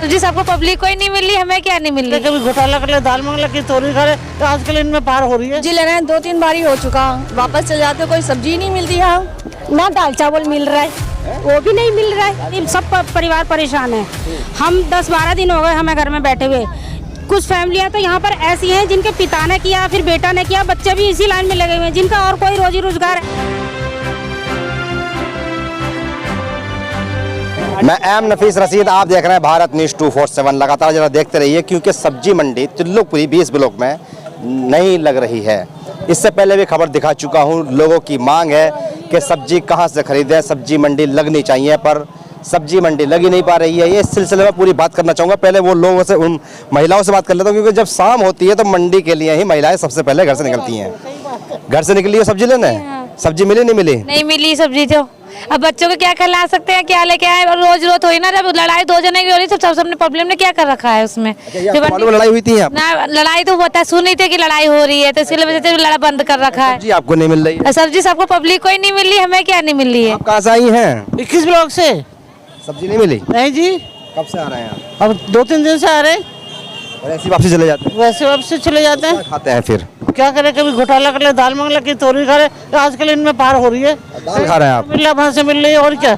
जी सबको पब्लिक को ही नहीं मिली, हमें क्या नहीं मिल रही। कभी घोटाला कर ले, दाल मंगला की चोरी करे, तो आजकल इनमें पार हो रही है। जी ले रहे हैं, 2-3 बार ही हो चुका, वापस चले जाते कोई सब्जी नहीं मिलती है, ना दाल चावल मिल रहा है, वो भी नहीं मिल रहा है। सब परिवार परेशान है। हम 10-12 दिन हो गए हमें घर में बैठे हुए। कुछ फैमिलियां तो यहाँ पर ऐसी हैं जिनके पिता ने किया, फिर बेटा ने किया, बच्चे भी इसी लाइन में लगे हुए हैं, जिनका और कोई रोजी रोजगार है। मैं एम नफीस रशीद, आप देख रहे हैं भारत न्यूज़ 247। लगातार जरा देखते रहिए, क्योंकि सब्जी मंडी तिल्लुकपुरी 20 ब्लॉक में नहीं लग रही है। इससे पहले भी खबर दिखा चुका हूं। लोगों की मांग है कि सब्जी कहां से खरीदें, सब्जी मंडी लगनी चाहिए, पर सब्जी मंडी लग ही नहीं पा रही है। ये इस सिलसिले में पूरी बात करना चाहूँगा। पहले वो लोगों से, उन महिलाओं से बात कर लेता हूँ, क्योंकि जब शाम होती है तो मंडी के लिए ही महिलाएं सबसे पहले घर से निकलती हैं। घर से निकली हो सब्जी लेने, सब्जी मिली नहीं मिली? नहीं मिली सब्जी। तो अब बच्चों को क्या खिला सकते हैं, क्या लेके आए? रोज रोज हुई ना, जब लड़ाई 2 जने की हो रही तो सबने पब्लिक ने क्या कर रखा है उसमें। लड़ाई हुई थी ना, लड़ाई तो होता है, सुन नहीं थे कि लड़ाई हो रही है, तो इसकी वजह से लड़ा बंद कर रखा है। सब्जी आपको नहीं मिल रही है? सब्जी सबको पब्लिक को ही नहीं मिल रही, हमें क्या नहीं मिल रही है। कहाँ से आई हैं? 21 ब्लॉक से। सब्जी नहीं मिली? नहीं जी। कब से आ रहे हैं आप? अब 2-3 दिन से आ रहे हैं। और ऐसी वापसी चले जाते हैं? वैसे वापस चले जाते हैं। खाते हैं फिर क्या करें, कभी घोटाला कर ले, दाल मंगला की चोरी करे, तो आजकल इनमें पार हो रही है। दाल खा रहे हैं आप? मिल रहा, वहाँ से मिल रही है, और क्या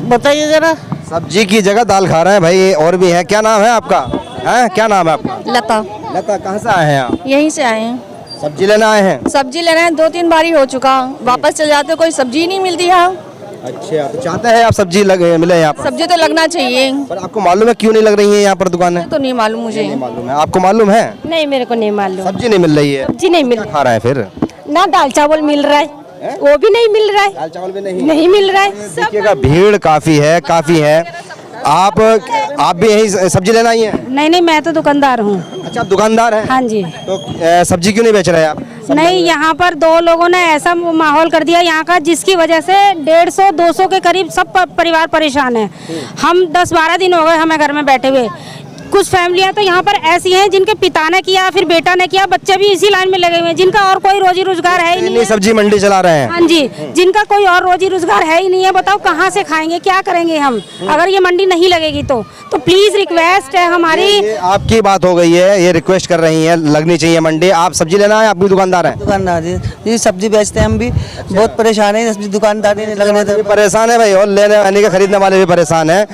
बताइए जरा। सब्जी की जगह दाल खा रहे हैं भाई। और भी है, क्या नाम है आपका? है क्या नाम है आपका? लता। लता, कहाँ से आए हैं आप? यहीं से आए हैं, सब्जी लेना आए हैं? सब्जी ले रहे हैं, 2-3 बार ही हो चुका, वापस चले जाते कोई सब्जी नहीं मिलती है। अच्छा, तो चाहते हैं आप सब्जी मिले यहाँ पर? सब्जी तो लगना चाहिए, पर आपको मालूम है क्यों नहीं लग रही है यहाँ पर दुकानें? तो नहीं मालूम मुझे। नहीं मालूम है? आपको मालूम है? नहीं, मेरे को नहीं मालूम। सब्जी नहीं मिल रही है? सब्जी नहीं मिल, खा रहे हैं फिर? ना दाल चावल मिल रहा है, वो भी नहीं मिल रहा है। दाल चावल भी नहीं मिल रहा है। देखिएगा, भीड़ काफी है। आप भी यही सब्जी लेना ही है? नहीं, मैं तो दुकानदार हूँ। अच्छा, आप दुकानदार हैं? हाँ जी। तो सब्जी क्यों नहीं बेच रहे आप? नहीं, यहाँ पर 2 लोगों ने ऐसा माहौल कर दिया यहाँ का, जिसकी वजह से 150-200 के करीब सब परिवार परेशान है। हम 10-12 दिन हो गए हमें घर में बैठे हुए। कुछ फैमिलियां तो यहाँ पर ऐसी हैं जिनके पिता ने किया, फिर बेटा ने किया, बच्चे भी इसी लाइन में लगे हुए हैं, जिनका और कोई रोजी रोजगार है ही नहीं। सब्जी मंडी चला रहे हैं? हाँ जी, जिनका कोई और रोजी रोजगार है ही नहीं है। बताओ कहाँ से खाएंगे, क्या करेंगे हम अगर ये मंडी नहीं लगेगी तो प्लीज रिक्वेस्ट है हमारी। आपकी बात हो गई है, ये रिक्वेस्ट कर रही है लगनी चाहिए मंडी। आप सब्जी लेना है? आप भी दुकानदार हैं? दुकानदार जी, सब्जी बेचते हैं हम भी। बहुत परेशान है, सब्जी दुकानदारी नहीं लगने देते। परेशान है भाई, और लेने वाले के खरीदने वाले भी परेशान है।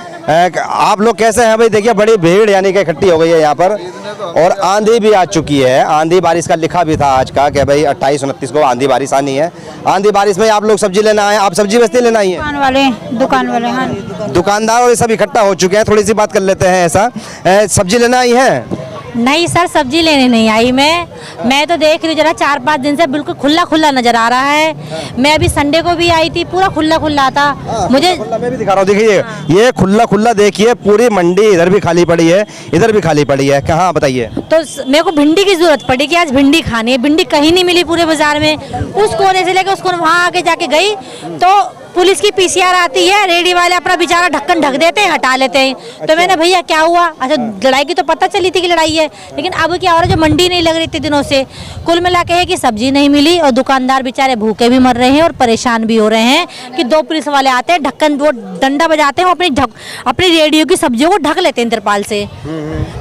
आप लोग कैसे हैं भाई? देखिए, बड़ी भीड़ यानी कि इकट्ठी हो गई है यहाँ पर, और आंधी भी आ चुकी है। आंधी बारिश का लिखा भी था आज का कि भाई 28-29 को आंधी बारिश आनी है। आंधी बारिश में आप लोग सब्जी लेना आए? आप सब्जी बेचते लेना ही है? दुकान वाले हाँ। दुकानदार और सब इकट्ठा हो चुके हैं। थोड़ी सी बात कर लेते हैं। ऐसा सब्जी लेना आई है? नहीं सर, सब्जी लेने नहीं आई मैं तो देख रही हूँ, जरा 4-5 दिन से बिल्कुल खुला नजर आ रहा है। मैं अभी संडे को भी आई थी, पूरा खुला था। मुझे मैं भी दिखा रहा हूँ, देखिए ये खुला देखिए, पूरी मंडी इधर भी खाली पड़ी है, इधर भी खाली पड़ी है। कहाँ बताइए? तो मेरे को भिंडी की जरूरत पड़ी कि आज भिंडी खानी है। भिंडी कहीं नहीं मिली पूरे बाजार में। उस कोने से लेकर उस कोने, वहाँ आके जाके गई तो पुलिस की पीसीआर आती है, रेडी वाले अपना बेचारा ढक्कन ढक देते हैं, हटा लेते हैं। तो मैंने भैया क्या हुआ? अच्छा, लड़ाई की तो पता चली थी कि लड़ाई है, लेकिन अब क्या हो रहा है, जो मंडी नहीं लग रही थी दिनों से, कुल मिला के है कि सब्जी नहीं मिली और दुकानदार बेचारे भूखे भी मर रहे हैं और परेशान भी हो रहे हैं कि 2 पुलिस वाले आते हैं, ढक्कन वो डंडा बजाते हैं, अपनी रेडियो की सब्जियों को ढक लेते हैं तिरपाल से।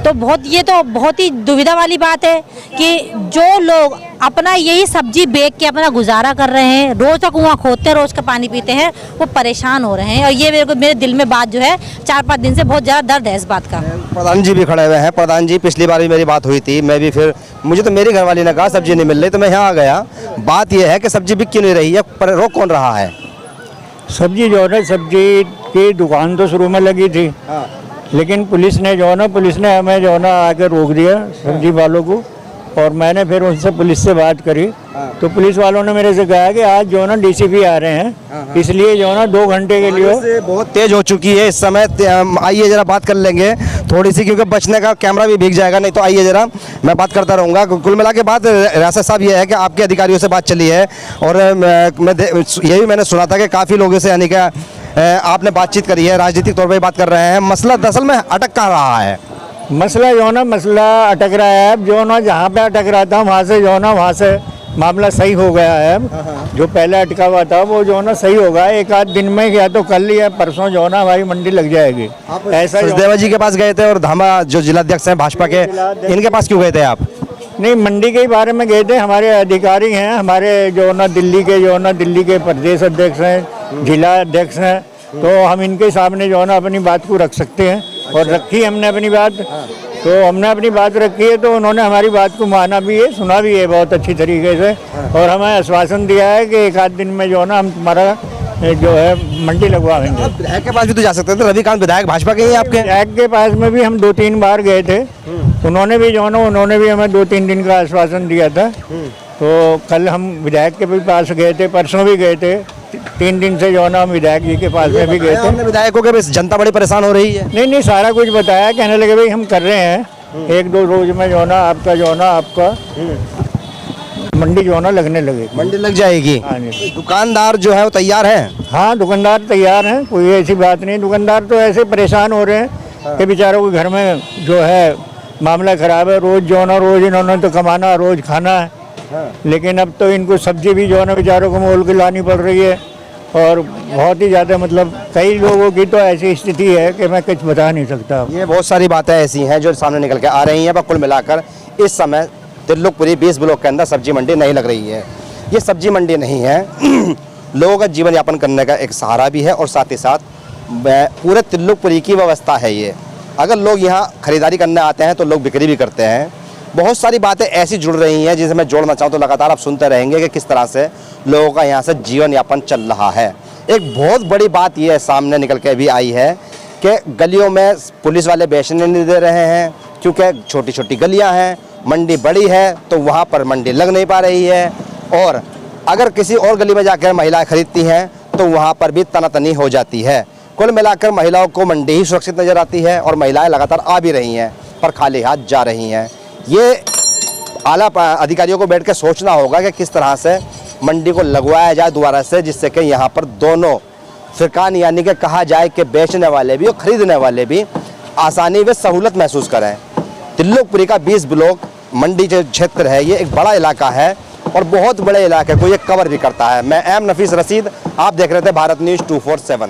तो बहुत ही दुविधा वाली बात है कि जो लोग अपना यही सब्जी बेच के अपना गुजारा कर रहे हैं, रोज का कुआं खोदते हैं, रोज का पानी पीते हैं, वो परेशान हो रहे हैं। और ये मेरे दिल में बात जो है 4-5 दिन से बहुत ज़्यादा दर्द है इस बात का। प्रधान जी भी खड़े हुए हैं। प्रधान जी, पिछली बार भी मेरी बात हुई थी, मैं भी फिर मुझे तो मेरी घरवाली ने कहा सब्जी नहीं मिल रही, तो मैं यहाँ आ गया। बात यह है कि सब्जी बिक क्यों नहीं रही है, पर रोक कौन रहा है? सब्जी जो है, सब्जी की दुकान तो शुरू में लगी थी, लेकिन पुलिस ने हमें जो है ना आके रोक दिया सब्जी वालों को। और मैंने फिर उनसे पुलिस से बात करी, तो पुलिस वालों ने मेरे से कहा कि आज जो है ना डीसीपी आ रहे हैं, इसलिए जो है ना 2 घंटे के लिए बहुत तेज हो चुकी है इस समय। आइए जरा बात कर लेंगे थोड़ी सी, क्योंकि बचने का कैमरा भी भीग जाएगा, नहीं तो आइए जरा मैं बात करता रहूँगा। कुल मिला के बात रियासत साहब ये है कि आपके अधिकारियों से बात चली है, और यही मैंने सुना था कि काफ़ी लोगों से यानी कि आपने बातचीत करी है, राजनीतिक तौर पर बात कर रहे हैं। मसला दरअसल में अटक कहाँ रहा है? मसला जो है ना, मसला अटक रहा है। अब जो ना जहाँ पे अटक रहा था वहाँ से जो ना, वहाँ से मामला सही हो गया है अब। जो पहले अटका हुआ था वो जो है ना सही होगा, एक आध दिन में या तो कल या परसों जो है ना हमारी मंडी लग जाएगी। ऐसा सचदेवा जी के पास गए थे और धामा जो जिलाध्यक्ष हैं भाजपा के, इनके पास क्यों गए थे आप? नहीं, मंडी के बारे में गए थे। हमारे अधिकारी हैं, हमारे जो ना दिल्ली के प्रदेश अध्यक्ष हैं, जिला अध्यक्ष हैं, तो हम इनके सामने जो है ना अपनी बात को रख सकते हैं। और रखी हमने अपनी बात, तो हमने अपनी बात रखी है, तो उन्होंने हमारी बात को माना भी है, सुना भी है बहुत अच्छी तरीके से, और हमें आश्वासन दिया है कि एक आध दिन में जो है ना हम तुम्हारा जो है मंडी लगवाएंगे। विधायक के पास भी तो जा सकते थे, रविकांत विधायक भाजपा के ही आपके। विधायक के पास में भी हम 2-3 बार गए थे, उन्होंने भी जो है ना उन्होंने भी हमें 2-3 दिन का आश्वासन दिया था। तो कल हम विधायक के भी पास गए थे, परसों भी गए थे, 3 दिन से जो है ना हम विधायक जी के पास में भी गए थे। हमने विधायकों के भी जनता बड़ी परेशान हो रही है। नहीं, सारा कुछ बताया, कहने लगे भाई हम कर रहे हैं, 1-2 रोज में जो है ना आपका मंडी जो है ना लगने लगेगी। मंडी लग जाएगी। हाँ जी। दुकानदार जो है वो तैयार है? हाँ, दुकानदार तैयार हैं, कोई ऐसी बात नहीं। दुकानदार तो ऐसे परेशान हो रहे हैं कि बेचारों के घर में जो है मामला ख़राब है। रोज़ जो है ना रोज़ इन्होंने तो कमाना, रोज़ खाना है, लेकिन अब तो इनको सब्जी भी जो है ना बेचारों को मोल के लानी पड़ रही है। और बहुत ही ज़्यादा मतलब कई लोगों की तो ऐसी स्थिति है कि मैं कुछ बता नहीं सकता। ये बहुत सारी बातें ऐसी हैं जो सामने निकल के आ रही हैं, पर कुल मिलाकर इस समय तिल्लुकपुरी 20 ब्लॉक के अंदर सब्जी मंडी नहीं लग रही है। ये सब्जी मंडी नहीं है, लोगों का जीवन यापन करने का एक सहारा भी है, और साथ ही साथ पूरे तिल्लुकपुरी की व्यवस्था है ये। अगर लोग यहाँ खरीदारी करने आते हैं तो लोग बिक्री भी करते हैं। बहुत सारी बातें ऐसी जुड़ रही हैं जिसे मैं जोड़ना चाहूँ तो लगातार आप सुनते रहेंगे कि किस तरह से लोगों का यहाँ से जीवन यापन चल रहा है। एक बहुत बड़ी बात यह सामने निकल के भी आई है कि गलियों में पुलिस वाले बेचने नहीं दे रहे हैं, क्योंकि छोटी छोटी गलियाँ हैं, मंडी बड़ी है तो वहाँ पर मंडी लग नहीं पा रही है। और अगर किसी और गली में जाकर महिलाएं खरीदती हैं तो वहाँ पर भी तनातनी हो जाती है। कुल मिलाकर महिलाओं को मंडी ही सुरक्षित नजर आती है, और महिलाएं लगातार आ भी रही हैं पर खाली हाथ जा रही हैं। ये आला अधिकारियों को बैठ कर सोचना होगा कि किस तरह से मंडी को लगवाया जाए दोबारा से, जिससे कि यहाँ पर दोनों फिरकान यानी कि कहा जाए कि बेचने वाले भी और खरीदने वाले भी आसानी व सहूलत महसूस करें। तिल्लुकपुरी का 20 ब्लॉक मंडी जो क्षेत्र है ये एक बड़ा इलाका है और बहुत बड़े इलाके को ये कवर भी करता है। मैं एम नफीस रशीद, आप देख रहे थे भारत न्यूज़ 247।